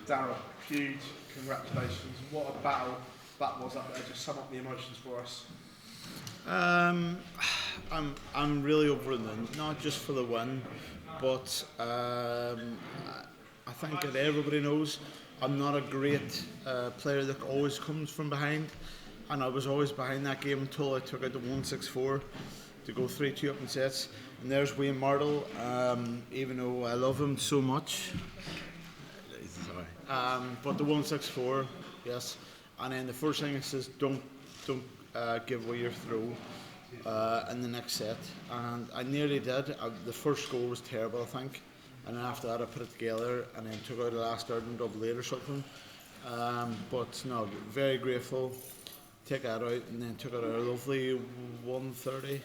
Daryl, huge congratulations. What a battle that was up there. Just sum up the emotions for us. I'm really over the moon, not just for the win, but I think that everybody knows I'm not a great player that always comes from behind, and I was always behind that game until I took out the 164 to go 3-2 up in sets. And there's Winmau, even though I love him so much. Sorry. But the 164, yes. And then the first thing it says, don't give away your throw in the next set. And I nearly did. The first goal was terrible, I think. And then after that, I put it together and then took out the last dart and double 8 or something. But no, very grateful. Take that out and then took out a lovely 130.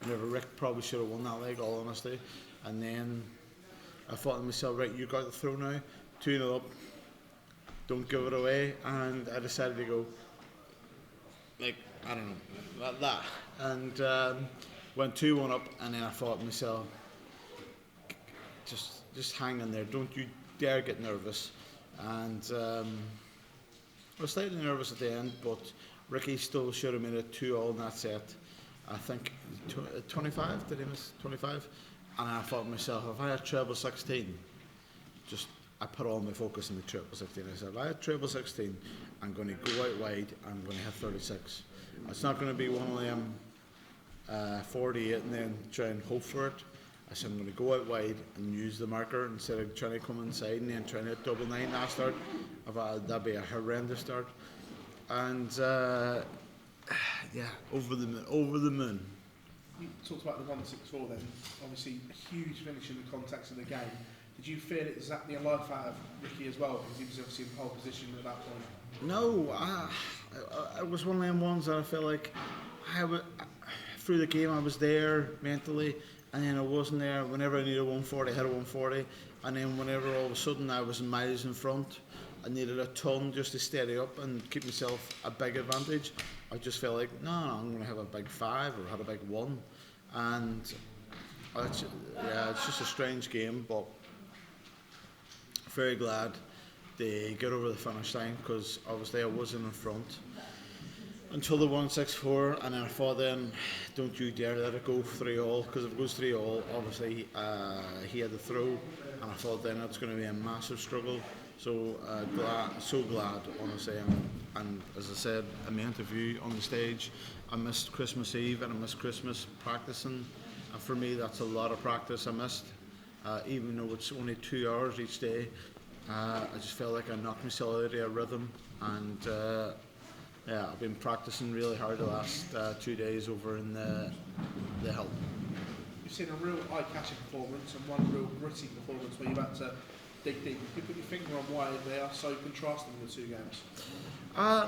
Whenever Rick probably should have won that leg, all honesty. And then I thought to myself, right, you got the throw now, 2-0 up, don't give it away. And I decided to go, like, I don't know, like that. And went 2-1 up, and then I thought to myself, just hang in there, don't you dare get nervous. And I was slightly nervous at the end, but Ricky still should have made it 2-all in that set. I think 25, did he miss 25? And I thought to myself, if I had treble 16, I put all my focus on the treble 16. I said, if I had treble 16, I'm going to go out wide, I'm going to hit 36. It's not going to be one of them 48 and then try and hope for it. I said, I'm going to go out wide and use the marker instead of trying to come inside and then trying to hit double 9 last start. That'd be a horrendous start. And yeah, over the moon. You talked about the 164 then, obviously a huge finish in the context of the game. Did you feel it zapped the life out of Ricky as well? Because he was obviously in pole position at that point. No, it was one of them ones that I felt like through the game I was there mentally, and then I wasn't there. Whenever I needed a 140, I had a 140, and then whenever all of a sudden I was miles in front, I needed a ton just to steady up and keep myself a big advantage. I just felt like, no, I'm going to have a big 5 or have a big 1. And it's just a strange game, but very glad they get over the finish line because obviously I wasn't in front until the 164, and then I thought then, don't you dare let it go 3-all, because if it goes 3-all, obviously he had the throw, and I thought then it's going to be a massive struggle. So glad, honestly, and as I said in my interview on the stage, I missed Christmas Eve and I missed Christmas practicing, and for me that's a lot of practice I missed, even though it's only 2 hours each day. I just felt like I knocked myself out of a rhythm, and yeah, I've been practicing really hard the last 2 days over in the hill. You've seen a real eye-catching performance and one real gritty performance where you've had to dig deep. Could you put your finger on why they are so contrasting the two games?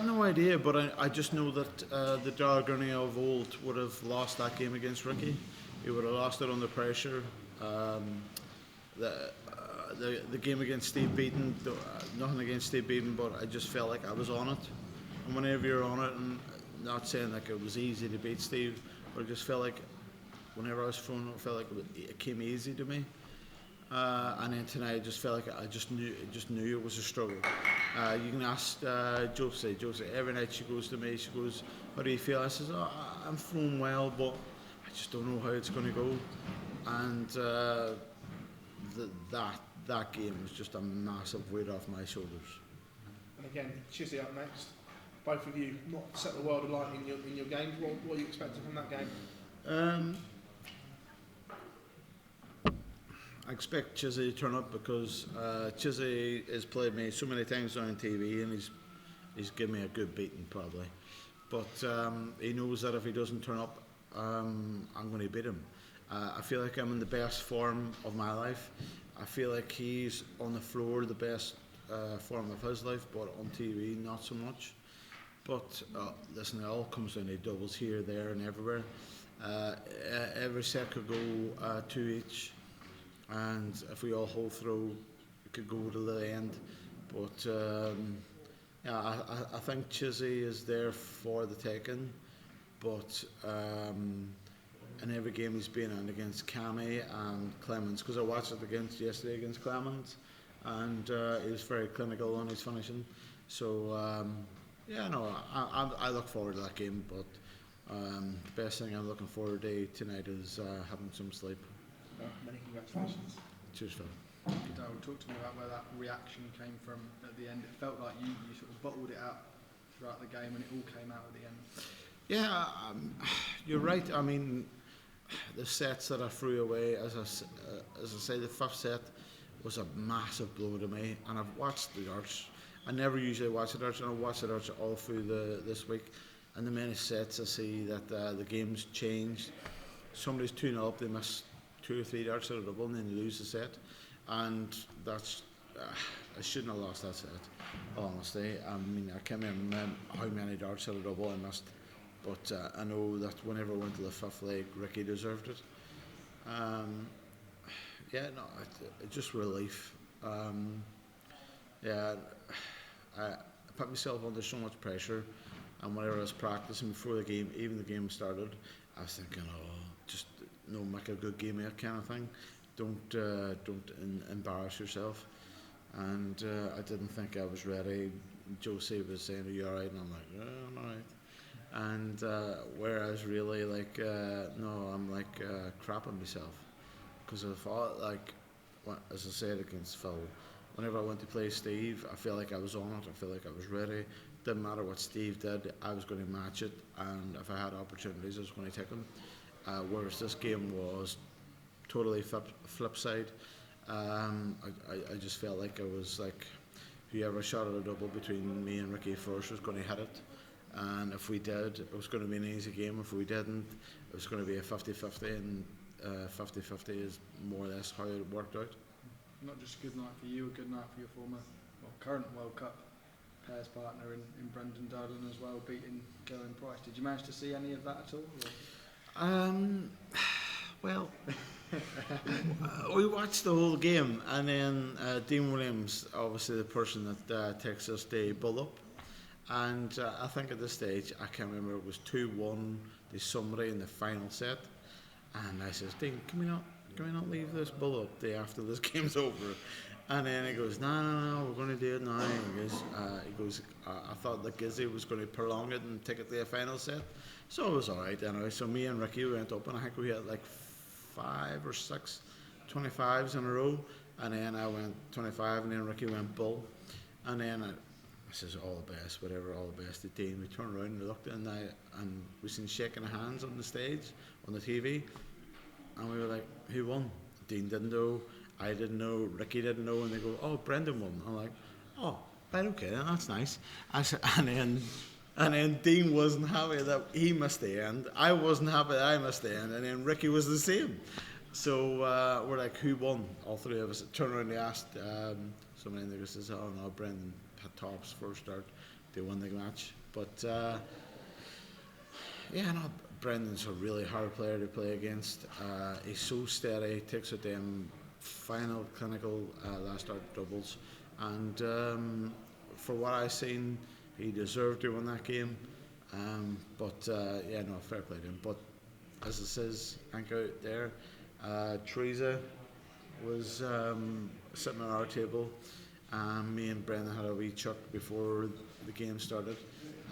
No idea, but I just know that the Daryl Gurney of old would have lost that game against Ricky. He would have lost it under pressure. The game against Steve Beaton, nothing against Steve Beaton, but I just felt like I was on it. And whenever you're on it, and not saying like it was easy to beat Steve, but I just felt like whenever I was thrown, it felt like it came easy to me. And then tonight, I just felt like I just knew it was a struggle. You can ask Josie. Every night she goes to me. She goes, "How do you feel?" I says, "Oh, I'm throwing well, but I just don't know how it's going to go." And that game was just a massive weight off my shoulders. And again, Chizzy up next. Both of you not set the world alight in your games. What are you expecting from that game? I expect Chizzy to turn up because Chizzy has played me so many times on TV and he's given me a good beating probably. But he knows that if he doesn't turn up, I'm going to beat him. I feel like I'm in the best form of my life. I feel like he's on the floor the best form of his life, but on TV not so much. But listen, it all comes down to doubles here, there and everywhere. Every set could go 2 each. And if we all hold through, it could go to the end. But yeah, I think Chizzy is there for the taking. But in every game he's been in against Cammy and Clemens, because I watched it yesterday against Clemens, and he was very clinical on his finishing. So I look forward to that game, but the best thing I'm looking forward to tonight is having some sleep. Many congratulations. Cheers, Phil. Daryl, talk to me about where that reaction came from at the end. It felt like you sort of bottled it up throughout the game and it all came out at the end. Yeah, you're right. I mean, the sets that I threw away, as I say, the fifth set was a massive blow to me. And I've watched the darts. I never usually watch the darts, and I've watched the darts all through this week. And the many sets I see that the game's changed. Somebody's 2-0 up, they miss 2 or 3 darts out of double, and then you lose the set. And that's I shouldn't have lost that set, honestly. I mean, I can't remember how many darts out of double I missed, but I know that whenever I went to the fifth leg, Rcky deserved it. Just relief. I put myself under so much pressure, and whenever I was practicing before the game, even the game started, I was thinking, just make a good game of it, kind of thing. Don't embarrass yourself. And I didn't think I was ready. Josie was saying, "Are you all right?" And I'm like, "I'm all right." And whereas really, no, I'm crapping myself, because I thought, as I said against Phil, whenever I went to play Steve, I feel like I was on it. I feel like I was ready. Didn't matter what Steve did, I was going to match it, and if I had opportunities, I was going to take them. Whereas this game was totally flip side. I just felt like I was whoever shot at a double between me and Rcky first was going to hit it, and if we did, it was going to be an easy game. If we didn't, it was going to be a 50-50, and 50-50 is more or less how it worked out. Not just a good night for you, a good night for your current World Cup pairs partner in Brendan Dudlin as well, beating Gillian Price. Did you manage to see any of that at all? Well, we watched the whole game, and then Dean Williams, obviously the person that takes us to bull up, and I think at this stage, I can't remember, it was 2-1 to somebody in the final set, and I says, "Dean, can we not leave this bull up day after this game's over?" And then he goes, no, we're going to do it now. He goes, I thought that Gizzy was going to prolong it and take it to a final set. So it was all right anyway. So me and Rcky went up, and I think we had 5 or 6 25s in a row. And then I went 25, and then Rcky went bull. And then I says, all the best, whatever, all the best to Dean. We turned around and looked, and we seen shaking hands on the stage, on the TV. And we were like, who won? Dean didn't know. I didn't know, Rcky didn't know, and they go, "Oh, Brendan won." I'm like, "Oh, right, okay, that's nice." And then Dean wasn't happy that he missed the end. I wasn't happy that I missed the end, and then Rcky was the same. So we're like, "Who won?" All three of us turned around and asked somebody, and they says, "Oh no, Brendan had tops first start. They won the match." But Brendan's a really hard player to play against. He's so steady, takes it them final clinical last start doubles, and for what I've seen, he deserved to win that game. Fair play to him. But as it says, Hank out there, Teresa was sitting on our table, and me and Brendan had a wee chuck before the game started,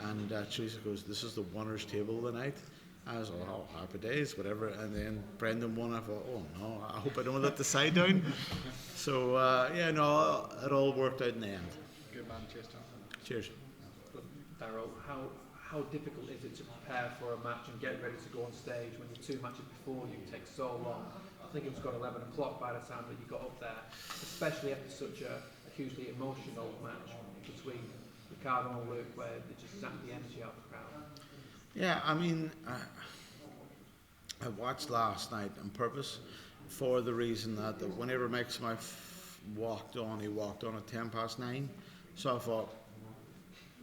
and Teresa goes, "This is the winners' table tonight." I was like, "Oh, happy days, whatever." And then Brendan won. I thought, "Oh no, I hope I don't let the side down." So it all worked out in the end. Good man, cheers, Tom. Cheers. Daryl, how difficult is it to prepare for a match and get ready to go on stage when the 2 matches before you take so long? I think it was got 11 o'clock by the time that you got up there, especially after such a hugely emotional match between Ricardo and Luke, where they just zapped the energy out of the crowd. Yeah, I mean, I watched last night on purpose for the reason that whenever Mike Smith walked on, he walked on at 9:10. So I thought,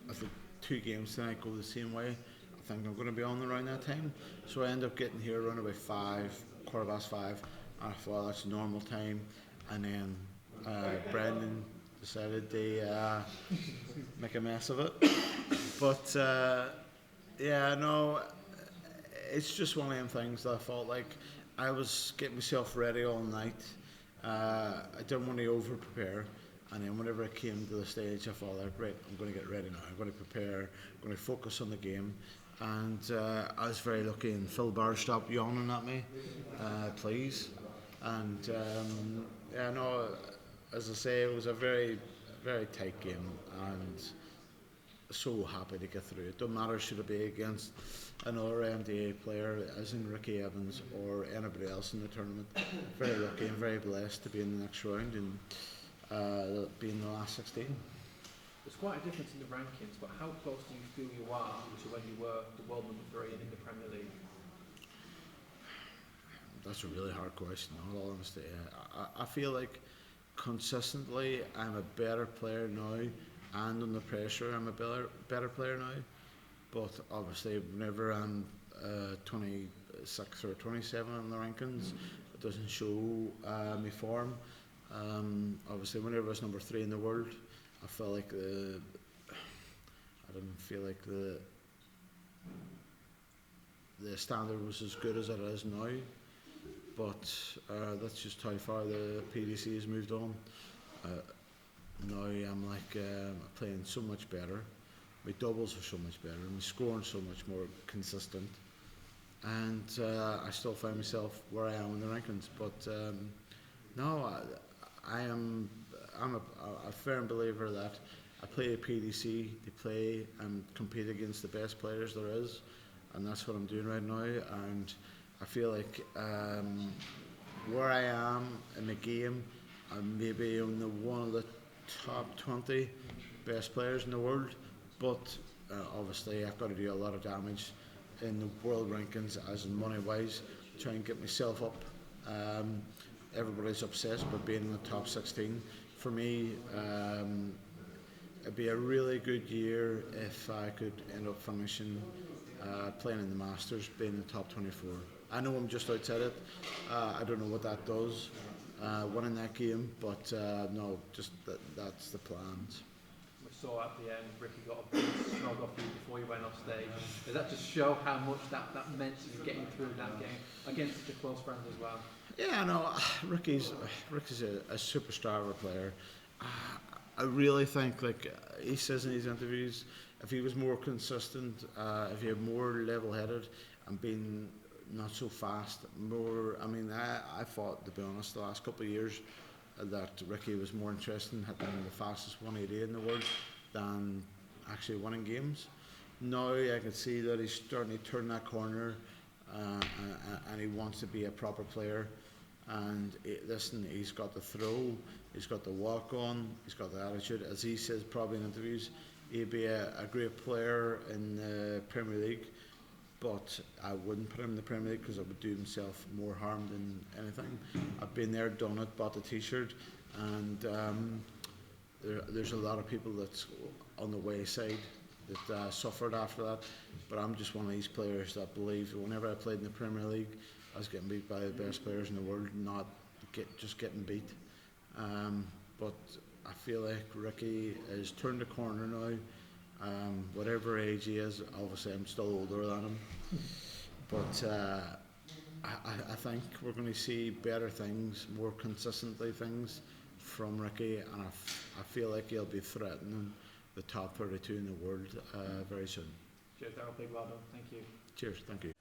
if the 2 games tonight go the same way, I think I'm going to be on around that time. So I end up getting here around about 5:15, and I thought that's normal time. And then Brendan decided to make a mess of it. But it's just one of them things that I felt like I was getting myself ready all night. I didn't want to over prepare, And then whenever I came to the stage, I thought, like, right, I'm going to get ready now. I'm going to prepare. I'm going to focus on the game. And I was very lucky, and Phil Barr stopped yawning at me, please. And yeah, no, as I say, it was a very, very tight game, and so happy to get through it. Don't matter should it be against another MDA player, as in Rcky Evans or anybody else in the tournament. Very lucky and very blessed to be in the next round and be in the last 16. There's quite a difference in the rankings, but how close do you feel you are to when you were the world number 3 and in the Premier League? That's a really hard question, in all honesty. I feel like consistently I'm a better player now, and under pressure I'm a better player now. But obviously whenever I'm 26 or 27 in the rankings, it doesn't show my form. Obviously whenever I was number 3 in the world, I felt like I didn't feel like the standard was as good as it is now. But that's just how far the PDC has moved on. Now I'm like playing so much better. My doubles are so much better. My scoring so much more consistent. And I still find myself where I am in the rankings. But no, I'm a firm believer that I play a PDC to play and compete against the best players there is, and that's what I'm doing right now. And I feel like where I am in the game, I'm maybe on one of the top 20 best players in the world, but obviously I've got to do a lot of damage in the world rankings, as in money wise, try and get myself up. Everybody's obsessed with being in the top 16. For me, it'd be a really good year if I could end up finishing playing in the Masters, being in the top 24. I know I'm just outside it. I don't know what that does, winning that game, but no, just that's the plans. We saw at the end, Rcky got a big snog off you before you went off stage. Does that just show how much that meant to you getting through that game against such a close friend as well? Yeah, no, Ricky's a superstar of a player. I really think, like he says in his interviews, if he was more consistent, if he had more level-headed and been not so fast, more. I mean, I thought, to be honest, the last couple of years that Rcky was more interested in hitting the fastest 180 in the world than actually winning games. Now I can see that he's starting to turn that corner, and he wants to be a proper player. And listen, he's got the throw, he's got the walk on, he's got the attitude. As he says probably in interviews, he'd be a great player in the Premier League, but I wouldn't put him in the Premier League because it would do himself more harm than anything. I've been there, done it, bought the t-shirt, and there's a lot of people that's on the wayside that suffered after that. But I'm just one of these players that believe whenever I played in the Premier League, I was getting beat by the best players in the world, not just getting beat. But I feel like Rcky has turned the corner now. Whatever age he is, obviously I'm still older than him. But I think we're going to see better things, more consistently things from Rcky, and I feel like he'll be threatening the top 32 in the world very soon. Cheers, Daryl. Big well done. Thank you. Cheers. Thank you.